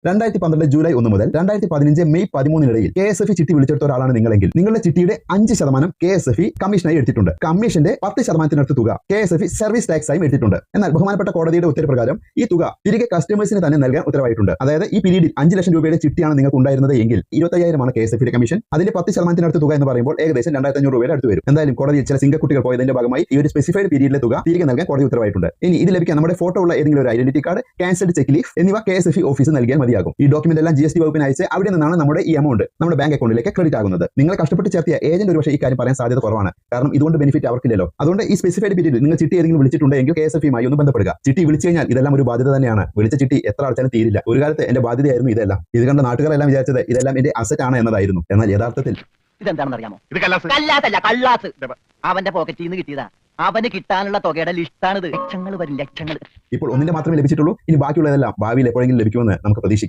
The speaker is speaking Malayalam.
2012 ജൂലൈ 1 മുതൽ 2015 മെയ് 13 KSFE ചിട്ടി വിളിച്ചെടുത്ത ഒരാളാണ് നിങ്ങളെങ്കിൽ നിങ്ങളുടെ ചിട്ടിയുടെ 5% KSFE കമ്മീഷനായി എടുത്തിട്ടുണ്ട്. കമ്മീഷന്റെ 10%-നടുത്ത് തുക KSFE സർവീസ് ടാക്സ് ആയി എടുത്തിട്ടുണ്ട്. എന്നാൽ ബഹുമാനപ്പെട്ട കോടതിയുടെ ഉത്തരപ്രകാരം ഈ തുക തിരികെ കസ്റ്റമേഴ്സിന് തന്നെ നൽകാൻ ഉത്തരവായിട്ടുണ്ട്. അതായത് ഈ പീരീഡിൽ 5 ലക്ഷം രൂപയുടെ ചിട്ടിയാണ് നിങ്ങൾക്ക് ഉണ്ടായിരുന്നത് എങ്കിൽ 25,000 KSFE കമ്മീഷൻ. അതിന്റെ 10%-നടുത്ത് തുക എന്ന് പറയുമ്പോൾ ഏകദേശം 2,500 രൂപയുടെ അടുത്ത് വരും. എന്തായാലും കോടതിയിൽ ചില സിംഗക്കുട്ടികൾ പോയതിന്റെ ഭാഗമായി ഈ ഒരു സ്പെസിഫൈഡ് പീരീഡിലെ തുക തിരികെ നൽകാൻ കോടതി ഉത്തരവായിട്ടുണ്ട്. ഇനി ഇത് ലഭിക്കാൻ നമ്മുടെ ഫോട്ടോ ഉള്ള ഏതെങ്കിലും ഒരു identity card, cancelled check leaf എന്നിവ KSFE ഓഫീസിൽ നൽകിയാൽ മതിയാകും. ഈ ഡോക്യുമെന്റ് എല്ലാം GST വകുപ്പിന് അയച്ച് അവിടെ നിന്നാണ് നമ്മുടെ ഈ എമൗണ്ട് നമ്മുടെ ബാങ്ക് അക്കൗണ്ടിലേക്ക് ക്രെഡിറ്റ് ആകുന്നത്. നിങ്ങൾ കഷ്ടപ്പെട്ട് ചേർത്തിയ ഏജന്റ് ഒരു പക്ഷേ ഈ കാര്യം പറയാൻ സാധ്യത കുറവാണ്. കാരണം ഇതുകൊണ്ട് ബെനിഫിറ്റ് അവർക്കില്ലല്ലോ. അതുകൊണ്ട് ഈ സ്പെസിഫൈഡ് പീരീഡിൽ നിങ്ങൾ ചിട്ടി ഏതെങ്കിലും വിളിച്ചിട്ടുണ്ടെങ്കിൽ KSFE-യുമായി ഒന്ന് ബന്ധപ്പെടുക. ചിട്ടി വിളിച്ചു കഴിഞ്ഞാൽ ഇതെല്ലാം ഒരു ബാധ്യത തന്നെയാണ്. വിളിച്ച ചിട്ടി എത്ര അടച്ചാലും തീരില്ല. ഒരു കാലത്ത് എന്റെ ബാധ്യതയായിരുന്നു ഇതെല്ലാം. ഇത് കണ്ട നാട്ടുകാരെല്ലാം വിചാരിച്ചത് ഇതെല്ലാം എന്റെ അസറ്റ് ആണ് എന്നതായിരുന്നു. എന്നാൽ യഥാർത്ഥത്തിൽ ഇതെന്താണെന്ന് അറിയാമോ? കള്ളാസ്. അവന്റെ പോക്കറ്റിൽ നിന്ന് കിട്ടിയതാ. അവന് കിട്ടാനുള്ള തുകയുടെ ലിസ്റ്റാണിത്. ലക്ഷങ്ങൾ വരും, ലക്ഷങ്ങൾ. ഇപ്പോൾ ഒന്നിന്റെ മാത്രമേ ലഭിച്ചിട്ടുള്ളൂ. ഇനി ബാക്കിയുള്ളതെല്ലാം ഭാവിയിൽ എപ്പോഴെങ്കിലും ലഭിക്കുമെന്ന് നമുക്ക് പ്രതീക്ഷിക്കാം.